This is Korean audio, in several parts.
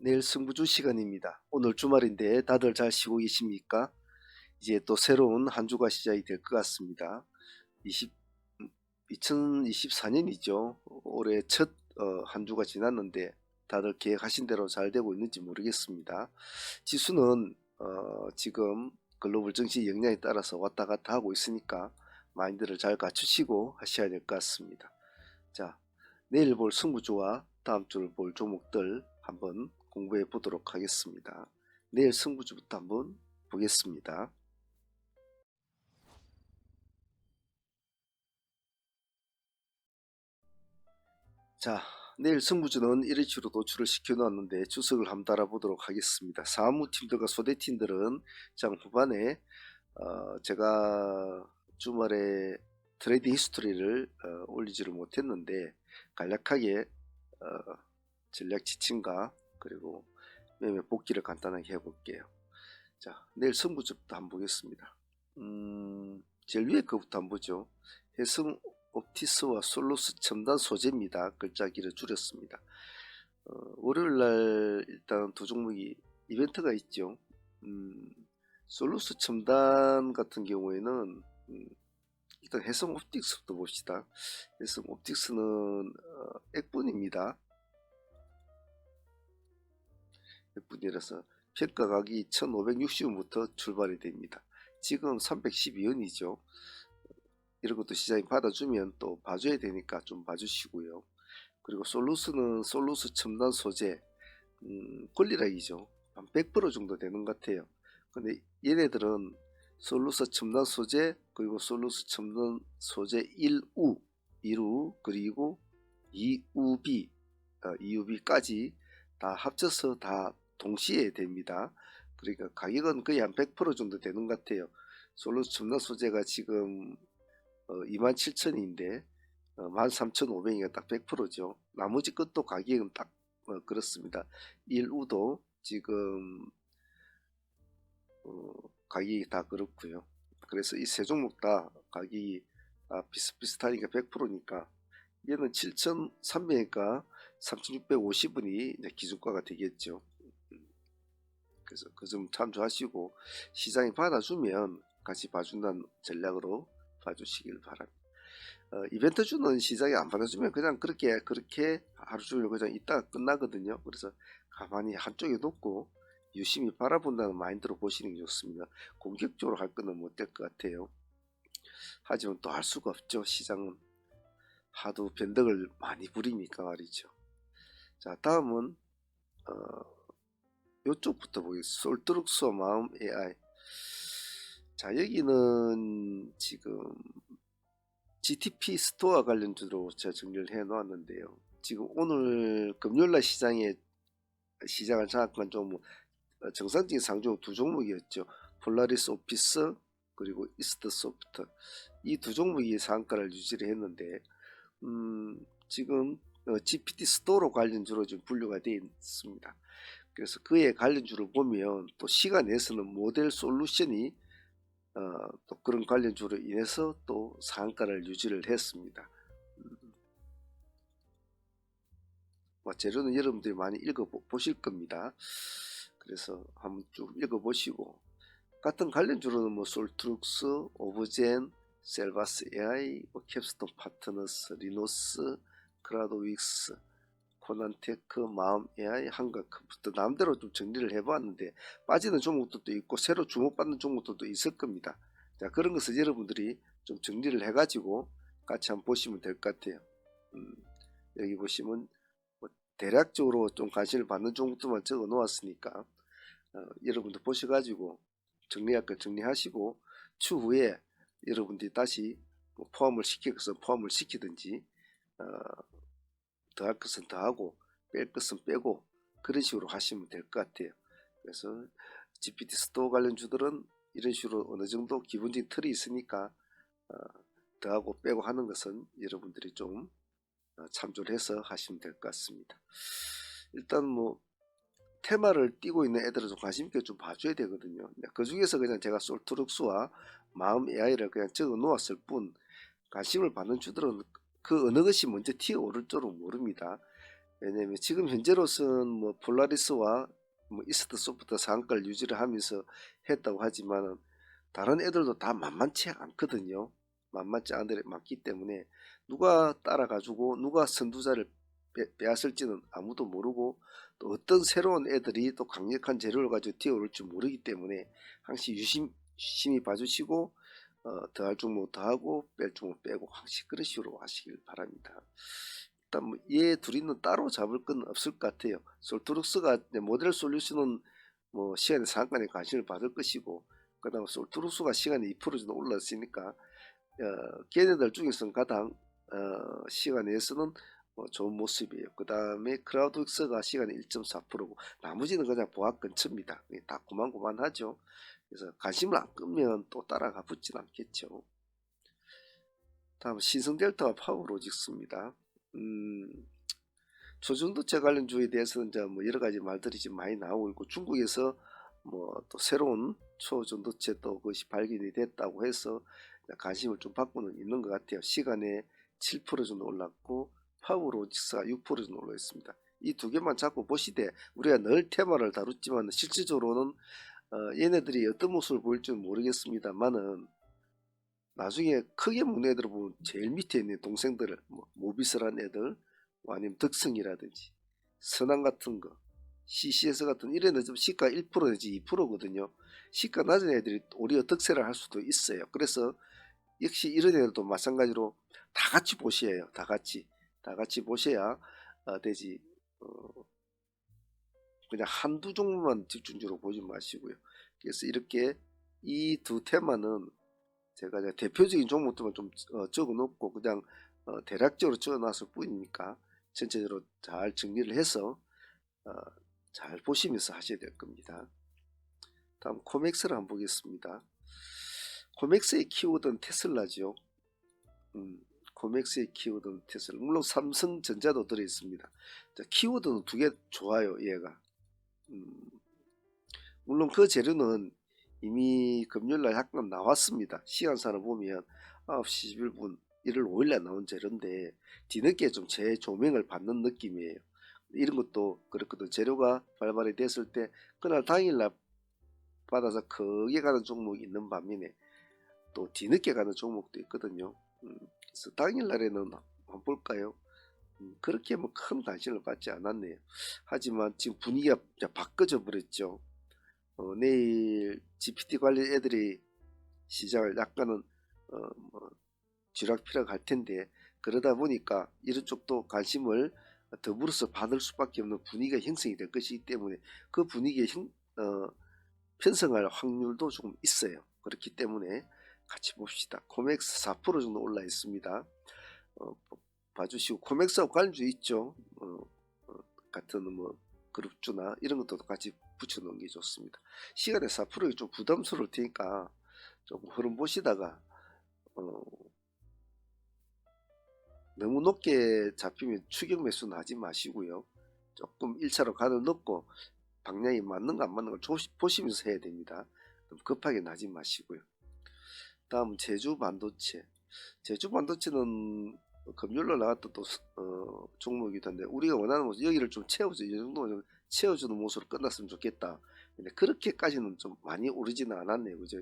내일 승부주 시간입니다. 오늘 주말인데 다들 잘 쉬고 계십니까? 이제 또 새로운 한 주가 시작이 될 것 같습니다. 2024년이죠. 올해 첫 한 주가 지났는데 다들 계획하신 대로 잘 되고 있는지 모르겠습니다. 지수는 지금 글로벌 증시 영향에 따라서 왔다 갔다 하고 있으니까 마인드를 잘 갖추시고 하셔야 될 것 같습니다. 자, 내일 볼 승부주와 다음 주를 볼 종목들 한번 공부해 보도록 하겠습니다. 내일 승부주부터 한번 보겠습니다. 자, 내일 승부주는 이런 식으로 도출을 시켜 놓았는데 주석을 한번 달아보도록 하겠습니다. 사무팀들과 소대팀들은 장 후반에 제가 주말에 트레이딩 히스토리를 올리지를 못했는데 간략하게 전략 지침과 그리고 매매 복귀를 간단하게 해볼게요. 자, 내일 승부주부터 한번 보겠습니다. 제일 위에 거부터 한번 보죠. 해성 옵티스와 솔루스 첨단 소재입니다. 글자기를 줄였습니다. 월요일날 일단 두 종목이 이벤트가 있죠. 솔루스 첨단 같은 경우에는 일단 해성 옵틱스부터 봅시다. 해성 옵틱스는 액분입니다. 액분이라서 평가각이 1560원부터 출발이 됩니다. 지금 312원이죠. 이런 것도 시장이 받아주면 또 봐줘야 되니까 좀 봐주시고요. 그리고 솔루스는 솔루스 첨단 소재 권리락이죠. 한 100% 정도 되는 것 같아요. 근데 얘네들은 솔루스 첨단 소재 그리고 솔루스 첨단 소재 1우 1우 그리고 2우비 2우비까지 다 합쳐서 다 동시에 됩니다. 그러니까 가격은 거의 한 100% 정도 되는 것 같아요. 솔루스 첨단 소재가 지금 27,000인데 13,500이가 딱 100%죠. 나머지 것도 가격은 딱 그렇습니다. 1우도 지금 가격이 다 그렇고요. 그래서 이 세 종목 다 가격이 비슷비슷하니까 100%니까 얘는 7,300이니까 3,650원이 기준가가 되겠죠. 그래서 그 점 참조하시고 시장이 받아주면 같이 봐준다는 전략으로 봐주시길 바랍니다. 이벤트주는 시장이 안 받아주면 그냥 그렇게 하루 종일 그냥 있다가 끝나거든요. 그래서 가만히 한쪽에 놓고 유심히 바라본다는 마인드로 보시는 게 좋습니다. 공격적으로 할 거는 못 될 것 같아요. 하지만 또 할 수가 없죠. 시장은 하도 변덕을 많이 부리니까 말이죠. 자, 다음은 이쪽부터 보겠습니다. 솔트룩스와 마음 AI. 자, 여기는 지금 GTP 스토어 관련주로 제가 정리를 해 놓았는데요. 지금 오늘 금요일날 시장을 장악한 좀 정상적인 상종 두 종목이었죠. 폴라리스 오피스 그리고 이스트 소프트 이 두 종목이 상한가를 유지를 했는데 지금 GPT 스토어로 관련주로 좀 분류가 되어 있습니다. 그래서 그의 관련주를 보면 또 시간 내에서는 모델 솔루션이 또 그런 관련주로 인해서 또 상한가를 유지를 했습니다. 재료는 여러분들이 많이 읽어보실 겁니다. 그래서 한번 쭉 읽어보시고 같은 관련주로는 뭐 솔트룩스, 오브젠, 셀바스 AI, 캡스톤 파트너스, 리노스, 크라도윅스, 코난테크, 마음 AI, 한가크부터 남대로 좀 정리를 해봤는데 빠지는 종목들도 있고 새로 주목받는 종목들도 있을 겁니다. 자, 그런 것을 여러분들이 좀 정리를 해가지고 같이 한번 보시면 될 것 같아요. 여기 보시면 뭐 대략적으로 좀 관심을 받는 종목들만 적어 놓았으니까 여러분들 보셔가지고 정리할 거 정리하시고 추후에 여러분들이 다시 뭐 포함을 시킬 것은 포함을 시키든지 더할 것은 더하고 뺄 것은 빼고 그런 식으로 하시면 될 것 같아요. 그래서 GPT 스토어 관련주들은 이런 식으로 어느 정도 기본적인 틀이 있으니까 더하고 빼고 하는 것은 여러분들이 좀 참조를 해서 하시면 될 것 같습니다. 일단 뭐 테마를 띄고 있는 애들은 좀 관심 있게 좀 봐줘야 되거든요. 그 중에서 그냥 제가 솔트룩스와 마음 AI를 그냥 적어 놓았을 뿐 관심을 받는 주들은 그 어느 것이 먼저 튀어오를 줄은 모릅니다. 왜냐면 지금 현재로서는 뭐 폴라리스와 뭐 이스트 소프트 상한가를 유지를 하면서 했다고 하지만 다른 애들도 다 만만치 않거든요. 만만치 않은 애들이 많기 때문에 누가 따라가지고 누가 선두자를 빼앗을지는 아무도 모르고, 또 어떤 새로운 애들이 또 강력한 재료를 가지고 뛰어올지 모르기 때문에 항상 유심히 봐주시고, 더할 종목 더하고 뺄 종목 빼고 항상 그런 식으로 하시길 바랍니다. 일단 뭐얘 둘이는 따로 잡을 건 없을 것 같아요. 솔트룩스가 모델 솔루션은 뭐 시간의 상한가에 관심을 받을 것이고, 그 다음 솔트룩스가 시간에 2% 정도 올랐으니까 걔네들 중에서는 가장 시간에서는 좋은 모습이에요. 그 다음에 크라우드엑스가 시간에 1.4%고 나머지는 그냥 보합 근처입니다. 다 고만고만하죠. 그래서 관심을 안 끄면 또 따라가 붙진 않겠죠. 다음 신성델타와 파워로직스입니다. 초전도체 관련주에 대해서는 이제 뭐 여러 가지 말들이 지금 많이 나오고 있고, 중국에서 뭐 또 새로운 초전도체 또 그것이 발견이 됐다고 해서 관심을 좀 받고는 있는 것 같아요. 시간에 7% 정도 올랐고 파워로직스가 6% 정도 올라 있습니다. 이 두 개만 잡고 보시되, 우리가 늘 테마를 다뤘지만 실질적으로는 얘네들이 어떤 모습을 보일지는 모르겠습니다만은 나중에 크게 먹는 애들을 보면 제일 밑에 있는 동생들을 뭐 모비스란 애들, 뭐 아니면 덕성이라든지 선왕 같은 거, CCS 같은 이런 애들 시가 1% 내지 2%거든요. 시가 낮은 애들이 오히려 득세를 할 수도 있어요. 그래서 역시 이런 애들도 마찬가지로 다 같이 보셔야 해요. 다 같이 보셔야 되지. 그냥 한두 종목만 집중적으로 보지 마시고요. 그래서 이렇게 이 두 테마는 제가 이제 대표적인 종목들만 좀 적어 놓고 그냥 대략적으로 적어 놨을 뿐이니까 전체적으로 잘 정리를 해서 어, 잘 보시면서 하셔야 될 겁니다. 다음 코맥스를 한번 보겠습니다. 코맥스의 키워드는 테슬라죠. 코맥스의 키워드는 테슬라. 물론 삼성전자도 들어있습니다. 자, 키워드는 두 개 좋아요. 얘가. 물론 그 재료는 이미 금요일날 약간 나왔습니다. 시간상으로 보면 9시 11분 1월 5일날 나온 재료인데 뒤늦게 좀 재조명을 받는 느낌이에요. 이런 것도 그렇거든. 재료가 발발이 됐을 때 그날 당일날 받아서 크게 가는 종목이 있는 반면에 또 뒤늦게 가는 종목도 있거든요. 그래서 당일날에는 한번 볼까요? 그렇게 뭐 큰 관심을 받지 않았네요. 하지만 지금 분위기가 바꿔져 버렸죠. 내일 GPT 관련 애들이 시장을 약간은 뭐 쥐락펴락 할 텐데, 그러다 보니까 이런 쪽도 관심을 더불어서 받을 수밖에 없는 분위기가 형성이 될 것이기 때문에 그 분위기에 편성할 확률도 조금 있어요. 그렇기 때문에 같이 봅시다. 코맥스 4% 정도 올라 있습니다. 봐주시고, 코맥스하고 관련주 있죠. 같은 뭐 그룹주나 이런 것도 같이 붙여놓은 게 좋습니다. 시간에 4%가 좀 부담스러울 테니까 조금 흐름 보시다가 너무 높게 잡히면 추격 매수는 하지 마시고요. 조금 1차로 가을 넣고 방향이 맞는가 안 맞는 걸 보시면서 해야 됩니다. 급하게 나지 마시고요. 다음 제주 반도체. 제주 반도체는 금요일로 나왔던 또 종목이던데, 우리가 원하는 모습 여기를 좀 채워줘, 이 정도 좀 채워주는 모습으로 끝났으면 좋겠다. 근데 그렇게까지는 좀 많이 오르지는 않았네요. 그죠?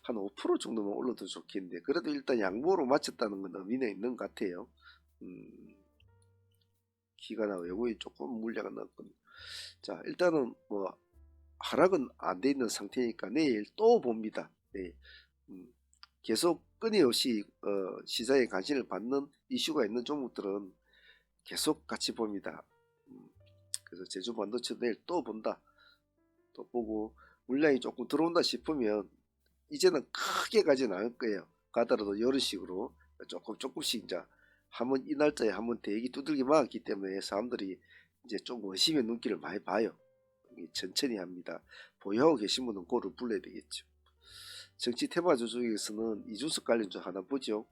한 5% 정도만 올라도 좋겠는데, 그래도 일단 양보로 맞췄다는 건 의미는 있는 것 같아요. 기관하고 외국이 조금 물량은 넣었거든요. 자, 일단은 뭐 하락은 안 돼 있는 상태니까 내일 또 봅니다. 네. 계속 끊임없이 시장에 관심을 받는 이슈가 있는 종목들은 계속 같이 봅니다. 그래서 제주 반도체 내일 또 본다. 또 보고 물량이 조금 들어온다 싶으면 이제는 크게 가진 않을 거예요. 가더라도 이런 식으로 조금씩 이제 한번 이 날짜에 한번 대기 두들기 맞았기 때문에 사람들이 이제 좀 의심의 눈길을 많이 봐요. 천천히 합니다. 보유하고 계신 분은 고를 불러야 되겠죠. 정치 테마주 중에서는 이준석 관련주 하나 보죠.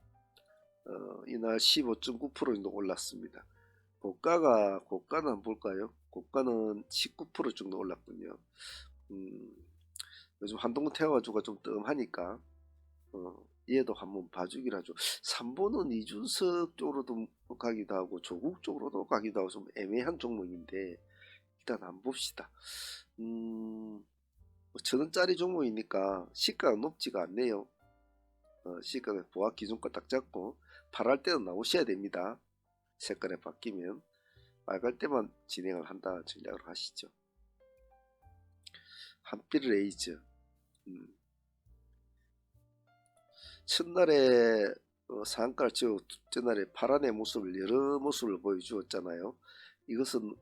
이날 15.9% 정도 올랐습니다. 고가는 한번 볼까요? 고가는 19% 정도 올랐군요. 요즘 한동훈 테마주가 좀 뜸하니까 얘도 한번 봐주기로 하죠. 3번은 이준석 쪽으로도 가기도 하고 조국 쪽으로도 가기도 하고 좀 애매한 종목인데 일단 한번 봅시다. 1,000원짜리 종목이니까 시가가 높지가 않네요. 시가가 보합 기준가 딱 잡고 팔할 때는 나오셔야 됩니다. 색깔이 바뀌면 빨갈 때만 진행을 한다 전략으로 하시죠. 한필레이즈 첫날에 상한가를 치고 둘째 날에 파란의 모습을 여러 모습을 보여주었잖아요. 이것은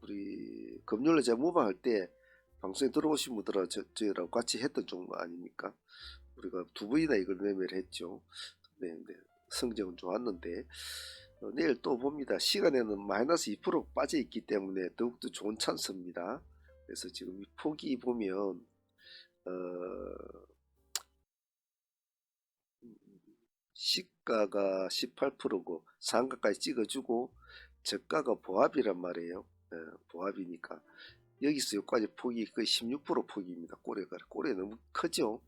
우리 금요일에 제가 모방할 때 방송에 들어오신 분들은 저희랑 같이 했던 종목 아닙니까? 우리가 두 번이나 이걸 매매를 했죠. 네, 성적은 좋았는데 내일 또 봅니다. 시간에는 마이너스 2% 빠져 있기 때문에 더욱더 좋은 찬스입니다. 그래서 지금 이 폭이 보면 시가가 18%고 상가까지 찍어주고 저가가 보합이란 말이에요. 보합이니까 여기서 여기까지 폭이 거의 16% 폭입니다. 꼬레가 너무 크죠.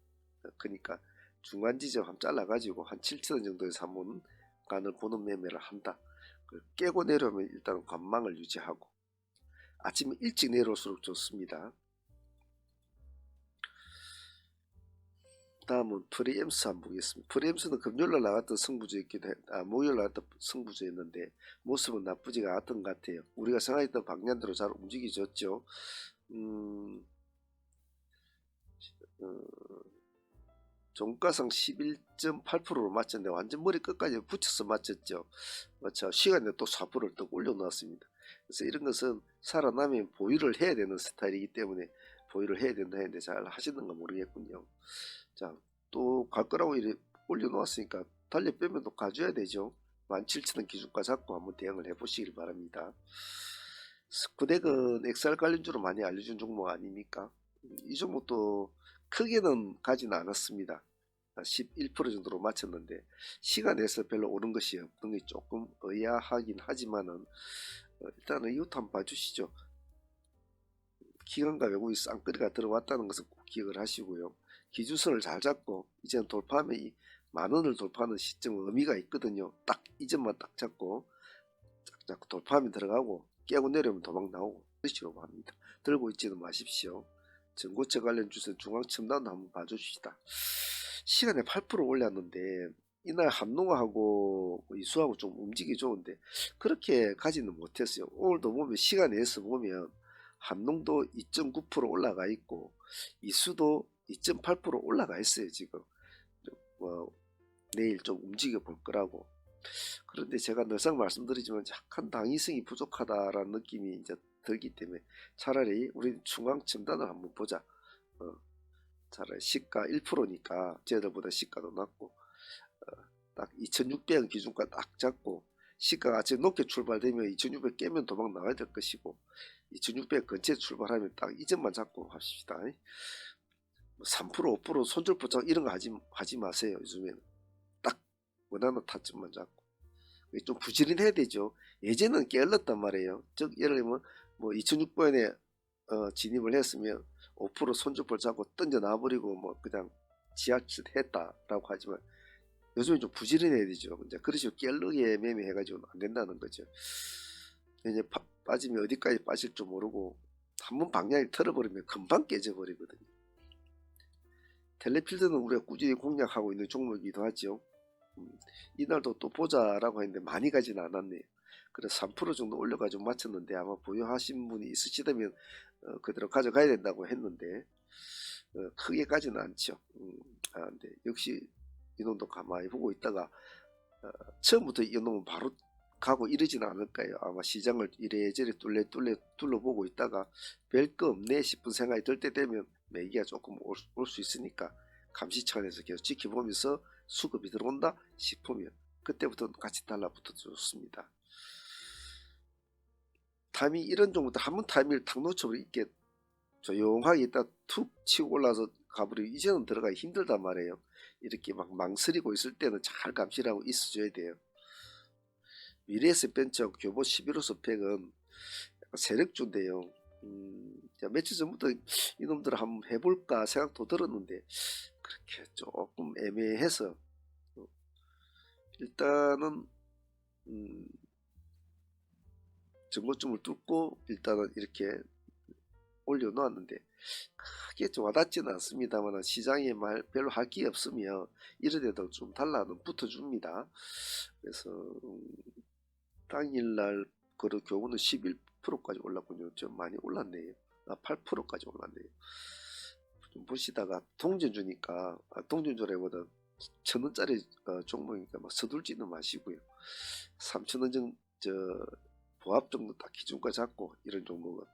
그러니까 중간 지점 한번 잘라가지고 한 7,000원 정도에서 한번 간을 보는 매매를 한다. 깨고 내려오면 일단 관망을 유지하고 아침에 일찍 내려올수록 좋습니다. 다음은 프리엠스 한번 보겠습니다. 프리엠스는 금요일날 나갔던 승부주였기도 목요일 나갔던 승부주였는데 모습은 나쁘지가 않았던 것 같아요. 우리가 생각했던 방향대로 잘 움직여졌죠. 종가상 11.8%로 맞췄는데 완전 머리 끝까지 붙여서 맞췄죠. 그렇죠. 시간에 또 4%를 또 올려놓았습니다. 그래서 이런 것은 살아나면 보유를 해야 되는 스타일이기 때문에 보유를 해야 된다 했는데 잘 하시는가 모르겠군요. 자, 또 갈 거라고 이렇게 올려놓았으니까 달려 빼면 또 가져야 되죠. 17,000원 기준가 잡고 한번 대응을 해보시길 바랍니다. 스쿠덱은 XR 관련주로 많이 알려준 종목 아닙니까? 이 종목도 크게는 가지는 않았습니다. 11% 정도로 맞췄는데 시간에서 별로 오른 것이 없는 게 조금 의아하긴 하지만은 일단은 이것도 한번 봐주시죠. 기관과 외국인 쌍끌이가 들어왔다는 것을 꼭 기억을 하시고요. 기준선을 잘 잡고 이제는 돌파하면 이 만원을 돌파하는 시점은 의미가 있거든요. 딱 이 점만 딱 잡고 쫙쫙 돌파하면 들어가고 깨고 내려오면 도망 나오고 그러시라고 합니다. 들고 있지는 마십시오. 전고체 관련 주선 중앙첨단도 한번 봐줍시다. 시간에 8% 올렸는데 이날 한농하고 이수하고 좀 움직이 좋은데 그렇게 가지는 못했어요. 오늘도 보면 시간에서 보면 한농도 2.9% 올라가 있고 이수도 2.8% 올라가 있어요. 지금 내일 좀 움직여 볼 거라고. 그런데 제가 늘상 말씀드리지만 약간 당위성이 부족하다라는 느낌이 이제 들기 때문에 차라리 우리 중앙 첨단을 한번 보자. 차라리 시가 1%니까 쟤들보다 시가도 낮고 딱 2600원 기준가 딱 잡고 시가가 아직 높게 출발되면 2600 깨면 도망 나와야 될 것이고 2600 근처에 출발하면 딱 이 점만 잡고 합시다. 3% 5% 손절 보장 이런 거 하지 마세요. 요즘에는 딱 원하는 타점만 잡고 좀 부지런해야 되죠. 예전은 깨어났단 말이에요. 즉 예를 들면 뭐 2600원에 진입을 했으면 5% 손절볼 잡고 던져 놔버리고 뭐 그냥 지하철 했다라고 하지만 요즘에 좀 부지런해야 되죠. 이제 그러시고 깨르게 매매해가지고는 안 된다는 거죠. 이제 빠지면 어디까지 빠질 줄 모르고 한번 방향이 틀어버리면 금방 깨져버리거든요. 텔레필드는 우리가 꾸준히 공략하고 있는 종목이기도 하죠. 이날도 또 보자라고 했는데 많이 가지는 않았네요. 그래서 3% 정도 올려가지고 맞췄는데 아마 보유하신 분이 있으시다면 그대로 가져가야 된다고 했는데 크게 가지는 않죠. 근데 역시 이놈도 가만히 보고 있다가 처음부터 이놈은 바로 가고 이러지는 않을 거예요. 아마 시장을 이래저래 둘러보고 있다가 별 거 없네 싶은 생각이 들 때 되면 매기가 조금 올 수 있으니까 감시 차원에서 계속 지켜보면서 수급이 들어온다 싶으면 그때부터 같이 달라붙어도 좋습니다. 타이밍 이런 종목들 한번 타이밍을 탁 놓쳐버리면 이게 조용하게 있다 툭 치고 올라서 가버리고 이제는 들어가기 힘들단 말이에요. 이렇게 막 망설이고 있을 때는 잘 감시를 하고 있어줘야 돼요. 미래에셋 벤처 교보 11호 스펙은 세력주인데요. 며칠 전부터 이놈들을 한번 해볼까 생각도 들었는데 그렇게 조금 애매해서 일단은 정고점을 뚫고 일단은 이렇게 올려놓았는데 크게 좀 와닿지는 않습니다만 시장에 별로 할 게 없으면 이래도 좀 달러는 붙어줍니다. 그래서 당일날 그 경우는 11%까지 올랐군요. 좀 많이 올랐네요. 8%까지 올랐네요. 좀 보시다가 동전 주니까 동전주라기보다 1,000원짜리 종목이니까 막 서둘지는 마시고요. 3,000원 정도 보합 정도 딱 기준가 잡고 이런 종목은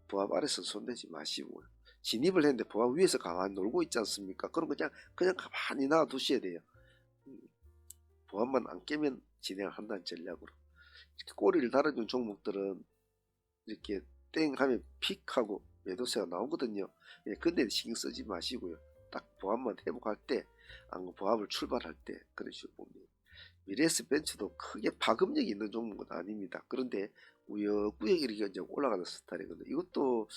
보합 아래서 손대지 마시고 진입을 했는데 보합 위에서 가만히 놀고 있지 않습니까? 그럼 그냥 가만히 놔두셔야 돼요. 보합만 안 깨면 진행을 한다는 전략으로. 이렇게 꼬리를 달아준 종목들은 이렇게 땡 하면 픽 하고 매도세가 나오거든요. 근데 신경 쓰지 마시고요. 딱 보합만 회복할 때, 보합을 출발할 때 그런 식으로 봅니다. 미래에스 벤처도 크게 파급력이 있는 종목은 아닙니다. 그런데 우여구역 이렇게 이제 올라가는 스타일이거든요. 이것도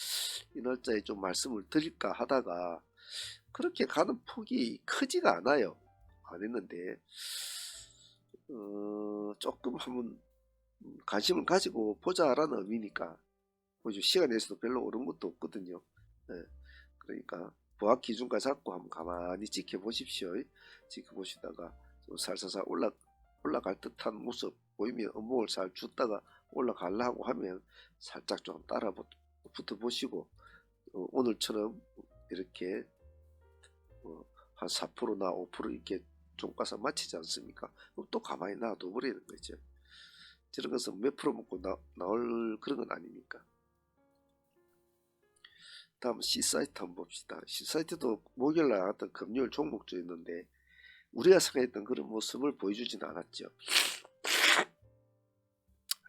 이 날짜에 좀 말씀을 드릴까 하다가 그렇게 가는 폭이 크지가 않아요. 안 했는데 조금 한번 관심을 가지고 보자라는 의미니까 보죠. 시간 내에서도 별로 오른 것도 없거든요. 네. 그러니까 보합 기준가 잡고 한번 가만히 지켜보십시오. 지켜보시다가 좀 살살살 올라갈 듯한 모습 보이면 업목을 잘 줬다가 올라가려고 하면 살짝 좀 따라 붙어 보시고 오늘처럼 이렇게 한 4%나 5% 이렇게 종가서 맞히지 않습니까? 그럼 또 가만히 놔둬 버리는 거죠. 저런 것은 몇 프로 먹고 나올 그런 건 아닙니까? 다음 C사이트 한번 봅시다. C사이트도 목요일날 나왔던 금요일 종목주였는데 우리가 생각했던 그런 모습을 보여주진 않았죠.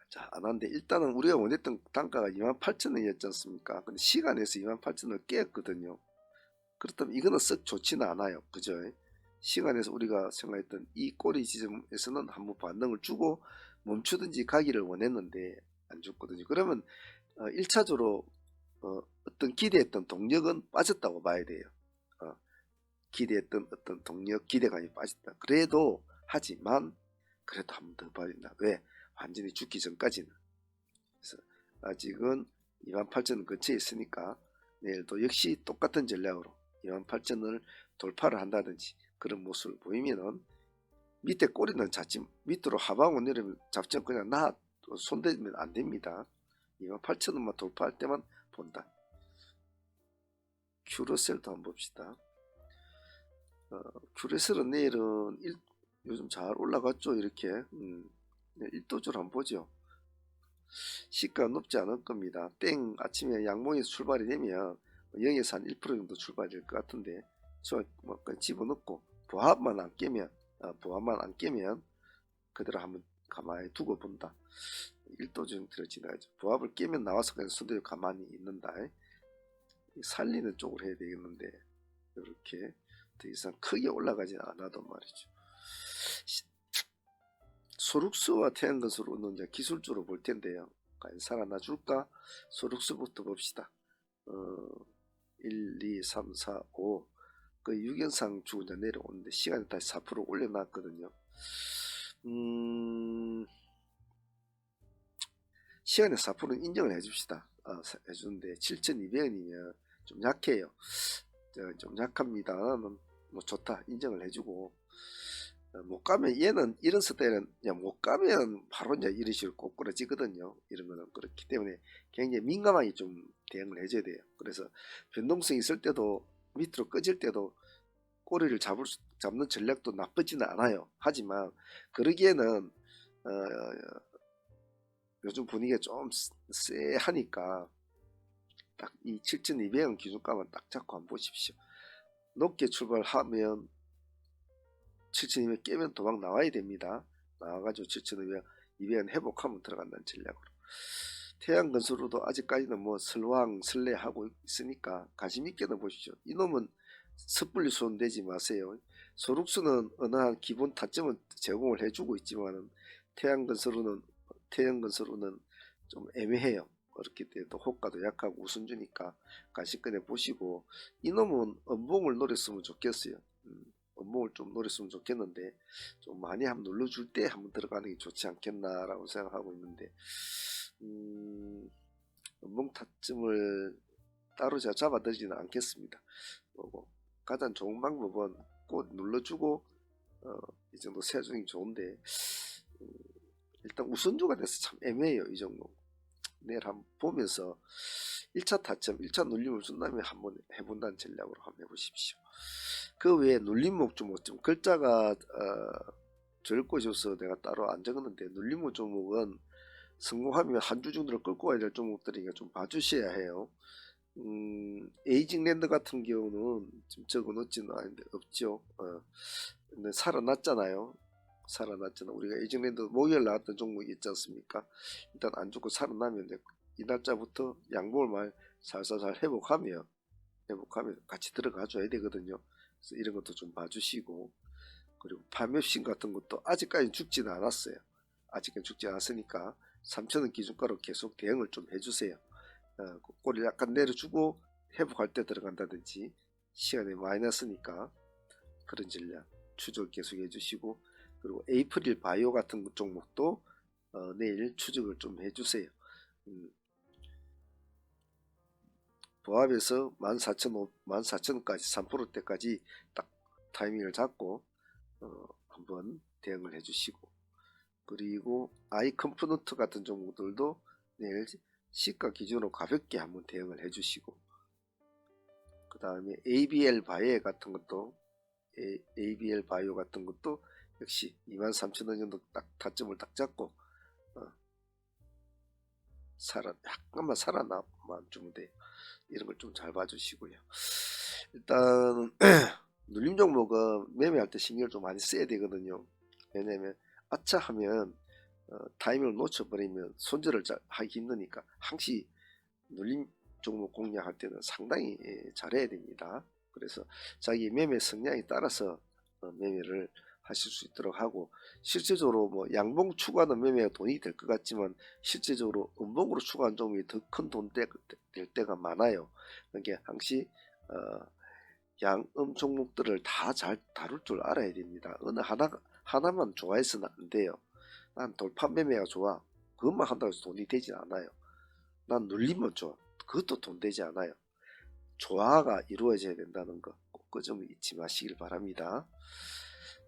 자, 안 한데 일단은 우리가 원했던 단가가 28,000원이었지 않습니까? 근데 시간에서 28,000원을 깨었거든요. 그렇다면 이거는 썩 좋지는 않아요. 그죠? 시간에서 우리가 생각했던 이 꼬리 지점에서는 한번 반등을 주고 멈추든지 가기를 원했는데 안 줬거든요. 그러면 1차적으로 어떤 기대했던 동력은 빠졌다고 봐야 돼요. 기대했던 어떤 동력, 기대감이 빠졌다. 하지만 그래도 한 번 더 봐야 된다. 왜? 완전히 죽기 전까지는. 그래서 아직은 28,000원 근처에 있으니까 내일도 역시 똑같은 전략으로 28,000원을 돌파를 한다든지 그런 모습을 보이면은 밑에 꼬리는 잡지 밑으로 하방을 내리면 잡지 않고 그냥 손대면 안 됩니다. 28,000원만 돌파할 때만 본다. 큐러셀도 한번 봅시다. 큐러셀은 내일은 요즘 잘 올라갔죠. 이렇게 1도줄 한번 보죠. 시가 높지 않을 겁니다. 땡 아침에 양봉에서 출발이 되면 0에서 한 1% 정도 출발이 될 것 같은데 뭐 집어넣고 보합만 안 깨면 그대로 한번 가만히 두고 본다. 1도 정도로 지나야죠. 보합을 깨면 나와서 그냥 손들고 가만히 있는다. 살리는 쪽으로 해야 되겠는데 이렇게 더 이상 크게 올라가지 않아도 말이죠. 소룩스와 태양건설로는 이제 기술적으로 볼 텐데요. 과연 살아나 줄까? 소룩스부터 봅시다. 1, 2, 3, 4, 5. 그 유견상 주고 이제 내려오는데 시간이 다시 4% 올려놨거든요. 시간에 4%는 인정을 해줍시다. 해주는데 7,200원이면 좀 약해요. 좀 약합니다. 뭐 좋다 인정을 해주고 못 가면 얘는 이런 스타일은 못 가면 바로 이제 이런 식으로 꼬꾸라지거든요. 이런 거는 그렇기 때문에 굉장히 민감하게 좀 대응을 해줘야 돼요. 그래서 변동성이 있을 때도 밑으로 꺼질 때도 꼬리를 잡는 전략도 나쁘지는 않아요. 하지만 그러기에는 요즘 분위기가 좀 쎄하니까 딱 이 7,200원 기준가만 딱 잡고 한번 보십시오. 높게 출발하면 7,200 깨면 도망 나와야 됩니다. 나와가지고 7,200원 회복하면 들어간다는 전략으로. 태양건설로도 아직까지는 뭐 설레하고 있으니까 관심 있게는 보십시오. 이놈은 섣불리 손대지 마세요. 소룩스는 어느 한 기본 타점은 제공을 해주고 있지만 태양건설로는 좀 애매해요. 어렵기 때문에 또 호가도 약하고 우선주니까 관심권에 보시고, 이놈은 음봉을 노렸으면 좋겠어요. 음봉을 좀 노렸으면 좋겠는데 좀 많이 한번 눌러줄 때 한번 들어가는 게 좋지 않겠나라고 생각하고 있는데, 음봉 타점을 따로 제가 잡아드리지는 않겠습니다. 가장 좋은 방법은 꼭 눌러주고 이 정도 세주는 좋은데, 일단 우선주가 돼서 참 애매해요. 이 정도 내일 한번 보면서 1차 타점 1차 눌림을 준 다음에 한번 해본다는 전략으로 한번 해보십시오. 그 외에 눌림목 종목, 좀 글자가 적고 있어서 내가 따로 안 적었는데, 눌림목 종목은 성공하면 한 주 정도를 끌고 가야 될 종목들이니까 좀 봐주셔야 해요. 에이징랜드 같은 경우는 지금 적어놓지는 않은데 없죠. 근데 살아났잖아요. 우리가 에이징랜드 목요일 나왔던 종목이 있지 않습니까? 일단 안 죽고 살아나면 이 날짜부터 양봉을 말 살살살 회복하면 같이 들어가 줘야 되거든요. 그래서 이런 것도 좀 봐주시고, 그리고 파맵신 같은 것도 아직까지 죽지는 않았어요. 아직까지 죽지 않았으니까 3,000원 기준가로 계속 대응을 좀 해주세요. 꼬리를 약간 내려주고 회복할 때 들어간다든지, 시간이 마이너스니까 그런 전략 추적 계속 해주시고, 그리고 에이프릴 바이오 같은 종목도 내일 추적을 좀 해주세요. 보합에서 14,000원까지 3%대까지 딱 타이밍을 잡고 한번 대응을 해주시고, 그리고 아이 컴포넌트 같은 종목들도 내일 시가 기준으로 가볍게 한번 대응을 해주시고, 그 다음에 ABL 바이오 같은 것도 역시 23,000원 정도 딱 타점을 딱 잡고 약간만 살아남만 주면 돼요. 이런 걸 좀 잘 봐주시고요. 일단 눌림 종목은 매매할 때 신경을 좀 많이 써야 되거든요. 왜냐면 아차 하면 타이밍을 놓쳐버리면 손절을 하기 힘드니까, 항시 눌림 종목 공략할 때는 상당히 잘해야 됩니다. 그래서 자기 매매 성향에 따라서 매매를 하실 수 있도록 하고, 실제적으로 뭐 양봉 추구하는 매매가 돈이 될 것 같지만 실제적으로 음봉으로 추구하는 종목이 더 큰 돈 될 때가 많아요. 그러니까 항시 양음 종목들을 다 잘 다룰 줄 알아야 됩니다. 어느 하나만 좋아해서는 안 돼요. 난 돌파 매매가 좋아, 그것만 한다고 해서 돈이 되진 않아요. 난 눌리면 좋아, 그것도 돈 되지 않아요. 조화가 이루어져야 된다는 거 꼭 그 점을 잊지 마시길 바랍니다.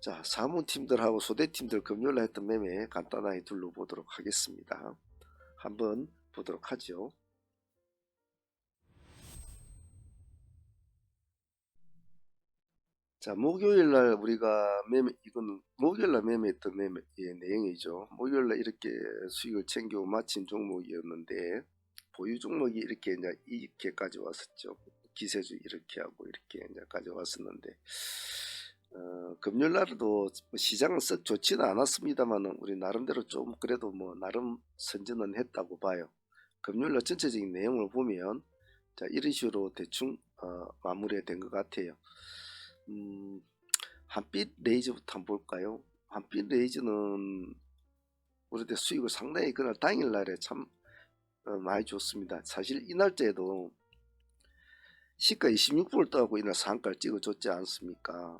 자, 사무팀들하고 소대팀들 금요일에 했던 매매 간단하게 둘러보도록 하겠습니다. 한번 보도록 하죠. 자, 목요일날 우리가 이건 목요일날 매매했던 매매의 내용이죠. 목요일날 이렇게 수익을 챙겨 마친 종목이었는데, 보유 종목이 이렇게까지 왔었죠. 기세주 이렇게 하고 이렇게까지 왔었는데, 금요일날도 시장은 썩 좋지는 않았습니다만 우리 나름대로 좀 그래도 뭐 나름 선전은 했다고 봐요. 금요일날 전체적인 내용을 보면 자, 이런 식으로 대충 마무리가 된 것 같아요. 한빛 레이저부터 한번 볼까요? 한빛 레이저는 우리들 수익을 상당히 그날 당일날에 참 많이 줬습니다. 사실 이 날짜에도 시가 26불을 떠갖고 이날 상가를 찍어줬지 않습니까?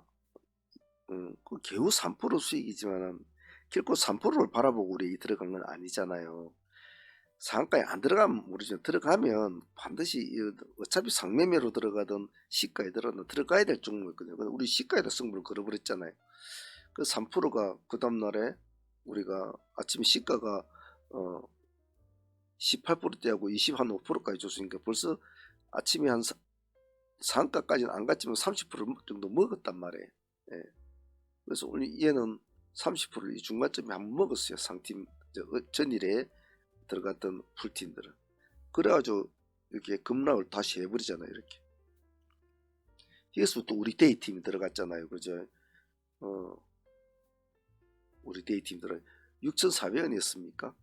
그 겨우 3% 수익이지만 결코 3%를 바라보고 우리 들어간 건 아니잖아요. 상한가에 안 들어가면 모르죠. 들어가면 반드시 어차피 상매매로 들어가든 시가에 들어가야 될 종목이거든요. 우리 시가에다 승부를 걸어버렸잖아요. 그 3%가 그 다음날에 우리가 아침에 시가가 18%대하고 25%까지 줬으니까 벌써 아침에 한 상가까지는 안 갔지만 30% 정도 먹었단 말이에요. 예. 그래서 오늘 얘는 30%를 이 중간점에 한번 먹었어요. 상팀 전일에 들어갔던 풀팀들은. 그래가지고 이렇게 급락을 다시 해버리잖아요. 이렇게. 여기서부터 우리 데이팀이 들어갔잖아요. 그죠? 우리 데이팀들은 6,400원이었습니까?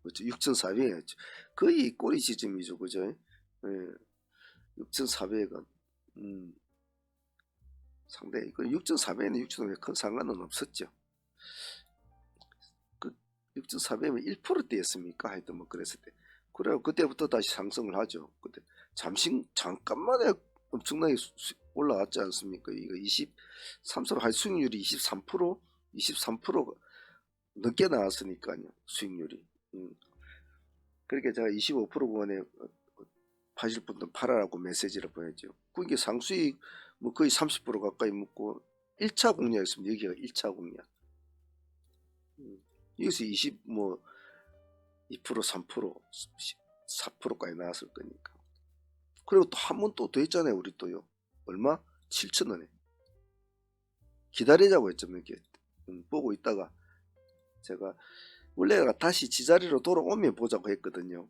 그렇죠. 6,400원이었죠. 거의 꼬리 지점이죠. 그죠? 예. 6,400원. 상당히 6,400에는 6,500 큰 상관은 없었죠. 그 6,400면 1%대였습니까? 하여튼 뭐 그랬을 때. 그래 그때부터 다시 상승을 하죠. 그때 잠깐만에 엄청나게 올라왔지 않습니까? 이거 23% 할 수익률이 23%, 23% 넘게 나왔으니까요. 수익률이. 그렇게 제가 25% 구간에 파실 분들 팔아라고 메시지를 보냈죠. 그게 상수익 뭐 거의 30% 가까이 먹고 1차 공략이었습니다. 여기가 1차 공략. 여기서 20뭐 2%, 3%, 4%까지 나왔을 거니까. 그리고 또 한 번 또 더 했잖아요. 우리 또요. 얼마? 7,000원에. 기다리자고 했죠. 이렇게 보고 있다가 제가 원래 다시 지자리로 돌아오면 보자고 했거든요.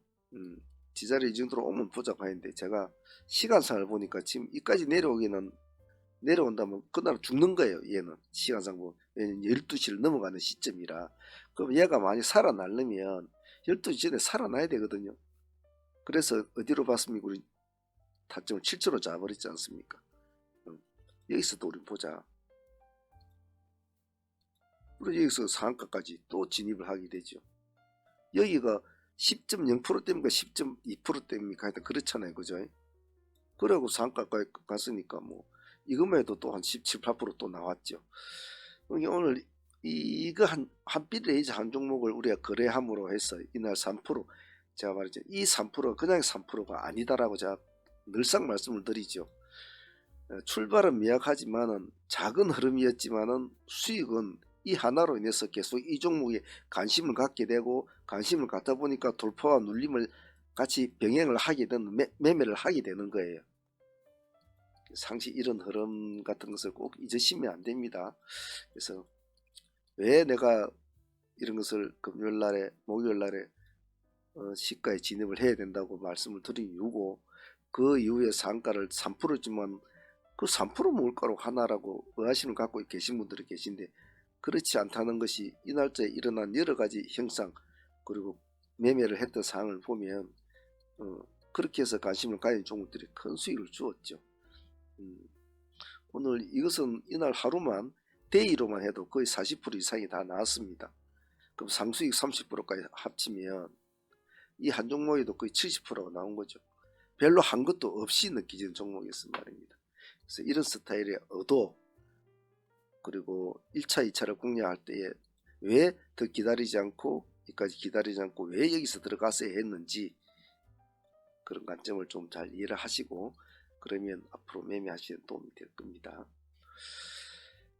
지자리 이 정도로 오면 보자고 했는데 제가 시간상을 보니까 지금 이까지 내려온다면 그날 죽는 거예요. 얘는 시간상 보면 12시를 넘어가는 시점이라. 그럼 얘가 많이 살아나려면 12시 전에 살아나야 되거든요. 그래서 어디로 봤습니까? 우리 타점을 7초로 잡아버리지 않습니까? 여기서도 우리 보자. 그리고 여기서 상한가까지 또 진입을 하게 되죠. 여기가 10.0%대입니까? 10.2%대입니까? 하여튼 그렇잖아요. 그죠? 그러고 상한가까지 갔으니까 뭐 이것만 해도 또 한 17, 8%또 나왔죠. 오늘 이거 한 빌레이즈 한 종목을 우리가 거래함으로 해서 이날 3% 제가 말했죠. 이 3%가 그냥 3%가 아니다라고 제가 늘상 말씀을 드리죠. 출발은 미약하지만은 작은 흐름이었지만은 수익은 이 하나로 인해서 계속 이 종목에 관심을 갖게 되고 관심을 갖다 보니까 돌파와 눌림을 같이 병행을 하게 되는 매매를 하게 되는 거예요. 상시 이런 흐름 같은 것을 꼭 잊으시면 안 됩니다. 그래서 왜 내가 이런 것을 금요일날에 목요일날에 시가에 진입을 해야 된다고 말씀을 드린 이유고 그 이후에 상가를 3%지만 그 3% 몰가로 하나라고 의아심을 갖고 계신 분들이 계신데 그렇지 않다는 것이 이 날짜에 일어난 여러가지 형상 그리고 매매를 했던 사항을 보면 그렇게 해서 관심을 가진 종목들이 큰 수익을 주었죠. 오늘 이것은 이날 하루만 데이로만 해도 거의 40% 이상이 다 나왔습니다. 그럼 상수익 30%까지 합치면 이 한 종목에도 거의 70%가 나온 거죠. 별로 한 것도 없이 느껴지는 종목이었단 말입니다. 그래서 이런 스타일의 의도 그리고 1차 2차를 공략할 때에 왜 더 기다리지 않고 여기까지 기다리지 않고 왜 여기서 들어갔어야 했는지 그런 관점을 좀 잘 이해를 하시고 그러면 앞으로 매매하시는 도움이 될 겁니다.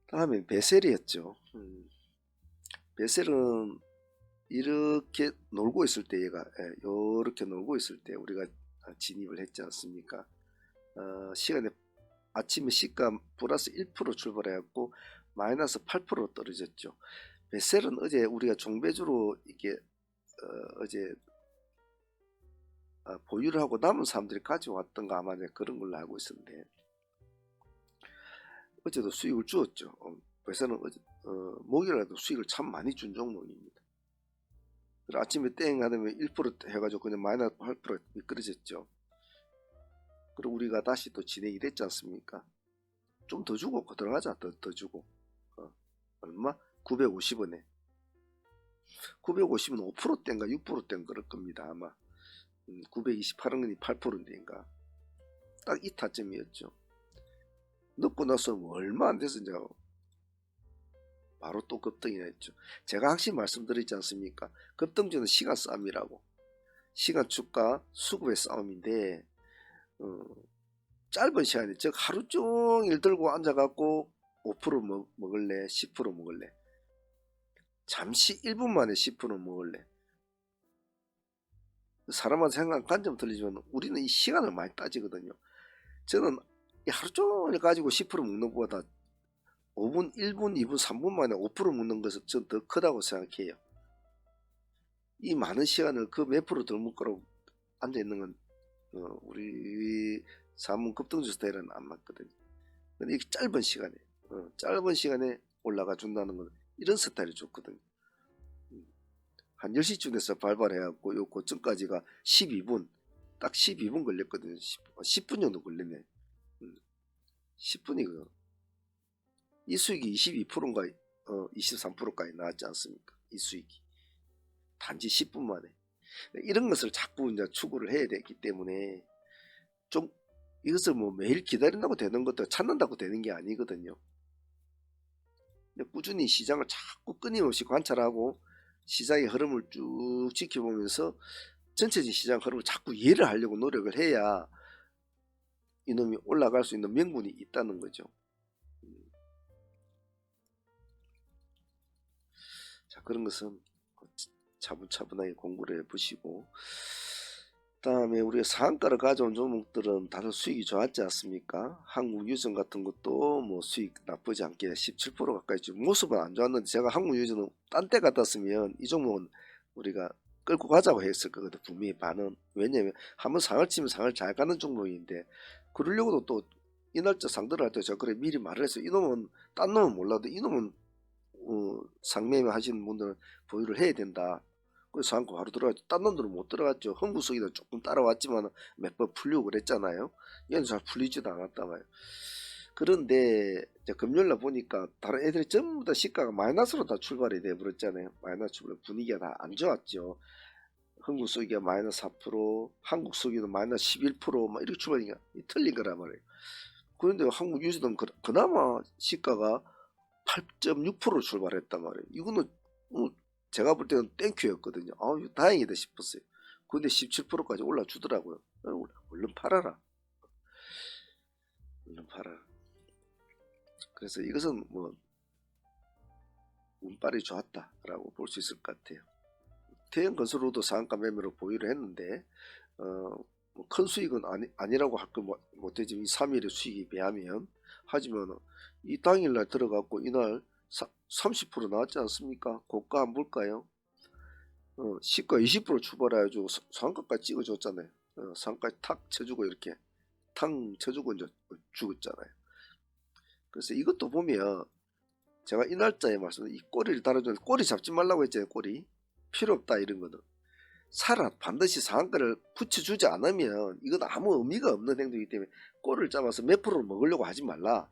다음에 베셀이었죠. 베셀은 이렇게 놀고 있을 때 얘가 이렇게 놀고 있을 때 우리가 진입을 했지 않습니까? 시간에 아침에 시가 플러스 1% 출발해갖고 마이너스 8% 떨어졌죠. 베셀은 어제 우리가 종배주로 이게 어제 보유를 하고 남은 사람들이 가져왔던가 아마 그런 걸로 알고 있었는데 어제도 수익을 주었죠. 베셀은 어제 목요일에도 수익을 참 많이 준 종목입니다. 아침에 땡 하면 1% 해가지고 그냥 마이너스 8% 미끄러졌죠. 그리고 우리가 다시 또 진행이 됐지 않습니까? 좀 더 주고 들어가자. 더 주고 얼마? 950원에 950은 5%대인가 6%대인가 그럴 겁니다. 아마 928원이 8%인가 딱 이 타점이었죠. 넣고 나서 얼마 안 돼서 이제 바로 또 급등이 했죠. 제가 확실히 말씀드리지 않습니까? 급등주는 시간 싸움이라고. 시간 주가 수급의 싸움인데 짧은 시간에 즉 하루 종일 들고 앉아갖고 5% 먹을래 10% 먹을래 잠시 1분 만에 10% 먹을래 사람마다 생각 관점 틀리지만 우리는 이 시간을 많이 따지거든요. 저는 하루 종일 가지고 10% 먹는 것보다 5분 1분 2분 3분 만에 5% 먹는 것은 전 더 크다고 생각해요. 이 많은 시간을 그 몇 프로 덜 먹고 앉아있는 건 우리 사문 급등주 스타일은 안 맞거든요. 근데 이게 짧은 시간에 올라가 준다는 건 이런 스타일이 좋거든요. 한 10시쯤에서 발발해갖고 요 고점까지가 12분 딱 12분 걸렸거든요. 10분 정도 걸렸네. 10분이거든요. 이 수익이 22%인가 23%까지 나왔지 않습니까? 이 수익이 단지 10분 만에. 이런 것을 자꾸 이제 추구를 해야 되기 때문에 좀 이것을 뭐 매일 기다린다고 되는 것도 찾는다고 되는 게 아니거든요. 꾸준히 시장을 자꾸 끊임없이 관찰하고 시장의 흐름을 쭉 지켜보면서 전체적인 시장 흐름을 자꾸 이해를 하려고 노력을 해야 이놈이 올라갈 수 있는 명분이 있다는 거죠. 자, 그런 것은 차분차분하게 공부를 해보시고, 다음에 우리가 상한가를 가져온 종목들은 다들 수익이 좋았지 않습니까? 한국유전 같은 것도 뭐 수익 나쁘지 않게 17% 가까이 지금 모습은 안 좋았는데, 제가 한국유전은 딴 때 같았으면 이 종목은 우리가 끌고 가자고 했을 거거든. 분명히 반은. 왜냐면 한번 상을 치면 상을 잘 가는 종목인데, 그러려고도 또 이날짜 상들을 할 때 제가 그래 미리 말을 했어요. 이놈은 딴 놈은 몰라도 이놈은 상매매 하시는 분들은 보유를 해야 된다. 그래서 상한가 바로 들어갔죠. 딴 놈들은 못 들어갔죠. 흥국석이도 조금 따라왔지만 몇 번 풀리고 그랬잖아요. 얘는 잘 풀리지도 않았단 말이에요. 그런데 이제 금요일날 보니까 다른 애들이 전부 다 시가가 마이너스로 다 출발이 돼버렸잖아요. 마이너스 출발, 분위기가 다 안 좋았죠. 흥국석이가 마이너스 4%, 한국석이도 마이너스 11%막 이렇게 출발이니까 틀린 거란 말이에요. 그런데 한국유지는 그나마 시가가 8.6% 출발했단 말이에요. 이거는 제가 볼 때는 땡큐였거든요. 아유, 다행이다 싶었어요. 근데 17%까지 올라주더라고요. 얼른 팔아라. 얼른 팔아라. 그래서 이것은 뭐 운빨이 좋았다라고 볼 수 있을 것 같아요. 태형건설로도 상한가 매매로 보유를 했는데 뭐큰 수익은 아니라고 할 거 못되지. 이 3일의 수익에 비하면. 하지만 이 당일날 들어갔고 이날 30% 나왔지 않습니까? 고가 안 볼까요? 시가 20% 출발해가지고 상한가까지 찍어줬잖아요. 상한가까지 탁 쳐주고 이렇게 탕 쳐주고 이제 죽었잖아요. 그래서 이것도 보면 제가 이 날짜에 말씀드린 이 꼬리를 달아주는, 꼬리 잡지 말라고 했잖아요. 꼬리 필요 없다 이런 거는. 살아 반드시 상한가를 붙여주지 않으면 이건 아무 의미가 없는 행동이기 때문에 꼬리를 잡아서 몇 프로를 먹으려고 하지 말라.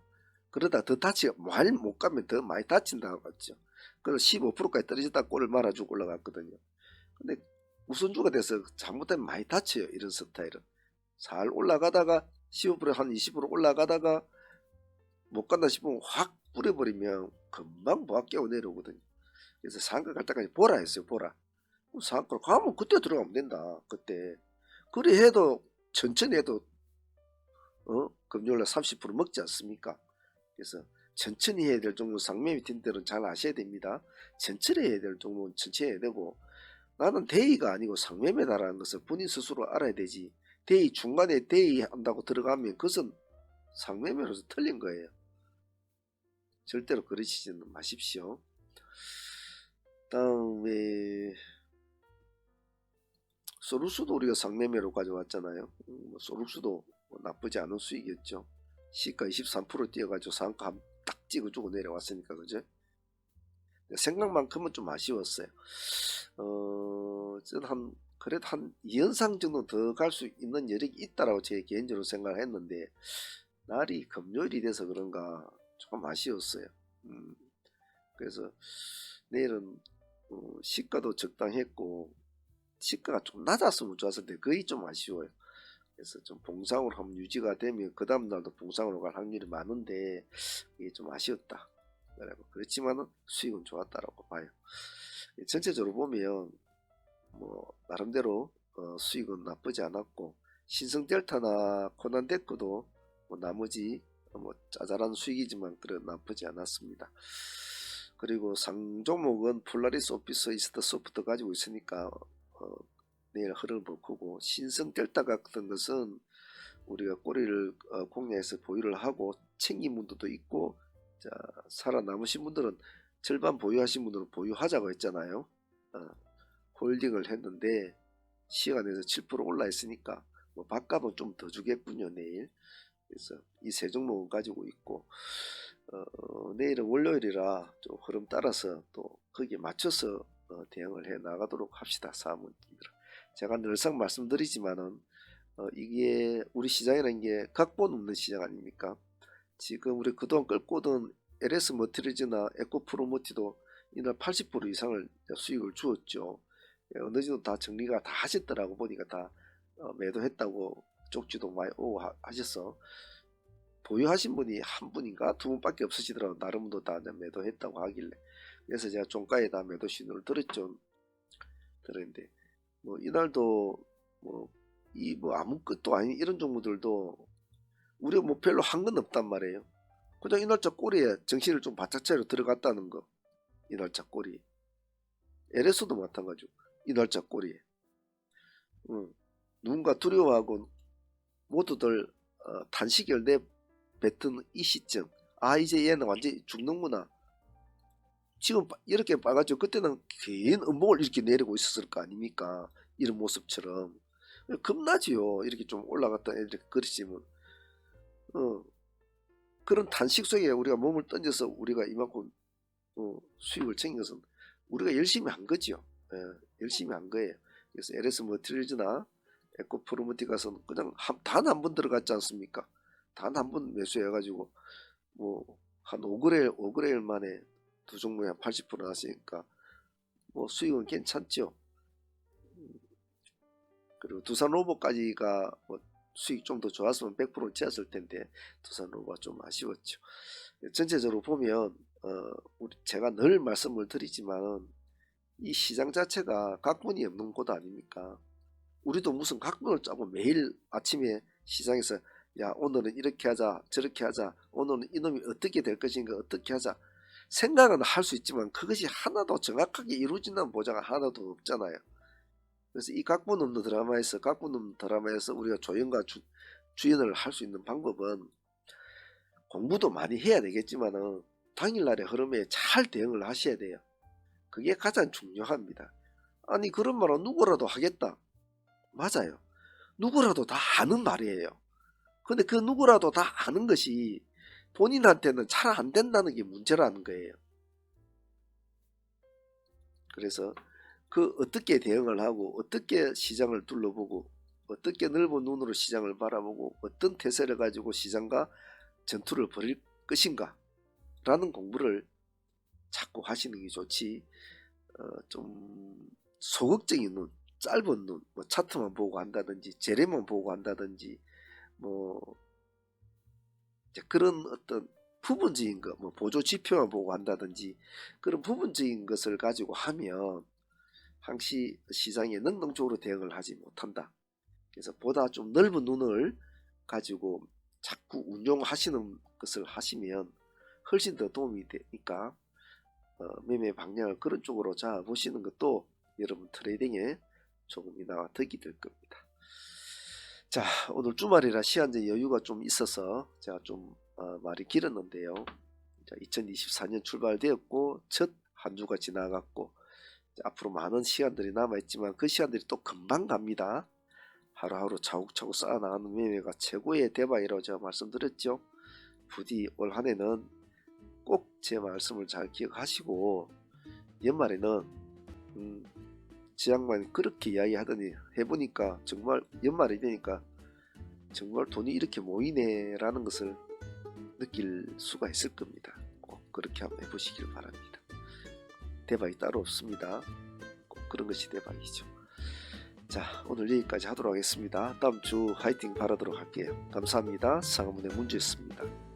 그러다 더 많이 못 가면 더 많이 다친다고 했죠. 그래서 15%까지 떨어졌다 꼬리를 말아주고 올라갔거든요. 근데 우선주가 돼서 잘못되면 많이 다쳐요. 이런 스타일은. 잘 올라가다가 15%한 20% 올라가다가 못 간다 싶으면 확 뿌려버리면 금방 보아 깨어 내려오거든요. 그래서 상가 갈 때까지 보라 했어요. 보라. 상가 가면 그때 들어가면 된다. 그때. 그래 해도 천천히 해도 금요일날 30% 먹지 않습니까? 그래서 천천히 해야 될 종목, 상매미 팀들은 잘 아셔야 됩니다. 천천히 해야 될 종목은 천천히 해야 되고, 나는 대의가 아니고 상매매다라는 것을 본인 스스로 알아야 되지. 대의 중간에 대의 한다고 들어가면 그것은 상매매로서 틀린 거예요. 절대로 그러시지는 마십시오. 다음에 소룩스도 우리가 상매매로 가져왔잖아요. 소룩스도 나쁘지 않은 수익이었죠. 시가 23% 뛰어가지고 상가 딱 찍어주고 내려왔으니까, 그죠? 생각만큼은 좀 아쉬웠어요. 그래도 한 2연상 정도 더 갈 수 있는 여력이 있다라고 제 개인적으로 생각을 했는데, 날이 금요일이 돼서 그런가 조금 아쉬웠어요. 그래서 내일은 시가도 적당했고, 시가가 좀 낮았으면 좋았을 텐데 거의 좀 아쉬워요. 그래서 좀 봉상으로 한번 유지가 되면 그 다음날도 봉상으로 갈 확률이 많은데 이게 좀 아쉬웠다. 그렇지만은 수익은 좋았다라고 봐요. 전체적으로 보면 뭐 나름대로 수익은 나쁘지 않았고, 신성델타나 코난데크도 뭐 나머지 뭐 짜잘한 수익이지만 그래 나쁘지 않았습니다. 그리고 상종목은 폴라리스, 오피스, 이스트 소프트 가지고 있으니까 내일 흐름을 볼 거고, 신성델타 같은 것은 우리가 꼬리를 공략해서 보유를 하고 챙긴 분들도 있고, 자, 살아남으신 분들은 절반 보유하신 분들은 보유하자고 했잖아요. 홀딩을 했는데 시간에서 7% 올라 있으니까 뭐 밥값은 좀 더 주겠군요 내일. 그래서 이 세 종목은 가지고 있고, 내일은 월요일이라 좀 흐름 따라서 또 거기에 맞춰서 대응을 해 나가도록 합시다. 사모님들. 제가 늘상 말씀드리지만은 이게 우리 시장이라는 게 각본 없는 시장 아닙니까? 지금 우리 그동안 끌고 오던 LS 머티리즈나 에코프로모티도 이날 80% 이상을 수익을 주었죠. 어느 정도 다 정리가 다 하셨더라고. 보니까 다 매도했다고 쪽지도 많이 오고 하셨어. 보유하신 분이 한 분인가 두 분밖에 없으시더라고. 다른 분도 다 매도했다고 하길래. 그래서 제가 종가에 다 매도 신호를 들었죠. 들었는데 뭐 이날도 뭐 아무것도 아닌 이런 종목들도 우리가 뭐 별로 한 건 없단 말이에요. 그냥 이날짜 꼬리에 정신을 좀 바짝 차려 들어갔다는 거. 이날짜 꼬리. LS도 마찬가지고 이날짜 꼬리에. 누군가 두려워하고 모두들 탄식을 내뱉은 이 시점. 아, 이제 얘는 완전히 죽는구나. 지금 이렇게 봐가지고 그때는 괜 음봉을 이렇게 내리고 있었을 거 아닙니까? 이런 모습처럼. 겁나지요. 이렇게 좀 올라갔다 이렇게 그리시면. 그런 탄식 속에 우리가 몸을 던져서 우리가 이만큼 수익을 챙긴 것은 우리가 열심히 한 거죠. 열심히 한 거예요. 그래서 LS 머티리얼즈나 에코프로모티가서는 그냥 단 한 번 들어갔지 않습니까? 단 한 번 매수해가지고 뭐 한 5거래일 만에 두 종목에 한 80% 나왔으니까 뭐 수익은 괜찮죠. 그리고 두산로보까지가 뭐 수익 좀 더 좋았으면 100% 채웠을 텐데 두산로보가 좀 아쉬웠죠. 전체적으로 보면 제가 늘 말씀을 드리지만 이 시장 자체가 각본이 없는 곳 아닙니까? 우리도 무슨 각본을 짜고 매일 아침에 시장에서 야, 오늘은 이렇게 하자 저렇게 하자, 오늘은 이놈이 어떻게 될 것인가 어떻게 하자 생각은 할 수 있지만 그것이 하나도 정확하게 이루어진다는 보장은 하나도 없잖아요. 그래서 이 각본 없는 드라마에서 우리가 조연과 주연을 할 수 있는 방법은 공부도 많이 해야 되겠지만은 당일날의 흐름에 잘 대응을 하셔야 돼요. 그게 가장 중요합니다. 아니, 그런 말은 누구라도 하겠다. 맞아요. 누구라도 다 아는 말이에요. 근데 그 누구라도 다 아는 것이 본인한테는 잘 안 된다는 게 문제라는 거예요. 그래서 그 어떻게 대응을 하고 어떻게 시장을 둘러보고 어떻게 넓은 눈으로 시장을 바라보고 어떤 태세를 가지고 시장과 전투를 벌일 것인가 라는 공부를 자꾸 하시는 게 좋지. 좀 소극적인 눈, 짧은 눈, 뭐 차트만 보고 한다든지 재래만 보고 한다든지 뭐 그런 어떤 부분적인 거, 뭐 보조 지표만 보고 한다든지 그런 부분적인 것을 가지고 하면 항시 시장에 능동적으로 대응을 하지 못한다. 그래서 보다 좀 넓은 눈을 가지고 자꾸 운용하시는 것을 하시면 훨씬 더 도움이 되니까 매매 방향을 그런 쪽으로 잡아보시는 것도 여러분 트레이딩에 조금이나마 득이 될 겁니다. 자, 오늘 주말이라 시간적 여유가 좀 있어서 제가 좀 말이 길었는데요. 자, 2024년 출발되었고 첫 한 주가 지나갔고 앞으로 많은 시간들이 남아있지만 그 시간들이 또 금방 갑니다. 하루하루 차곡차곡 쌓아나가는 매매가 최고의 대박이라고 제가 말씀드렸죠. 부디 올 한해는 꼭 제 말씀을 잘 기억하시고 연말에는 지양반이 그렇게 이야기하더니 해보니까 정말 연말이 되니까 정말 돈이 이렇게 모이네 라는 것을 느낄 수가 있을 겁니다. 꼭 그렇게 한번 해보시길 바랍니다. 대박이 따로 없습니다. 꼭 그런 것이 대박이죠. 자, 오늘 여기까지 하도록 하겠습니다. 다음 주 화이팅 바라도록 할게요. 감사합니다. 상암은행 문주였습니다.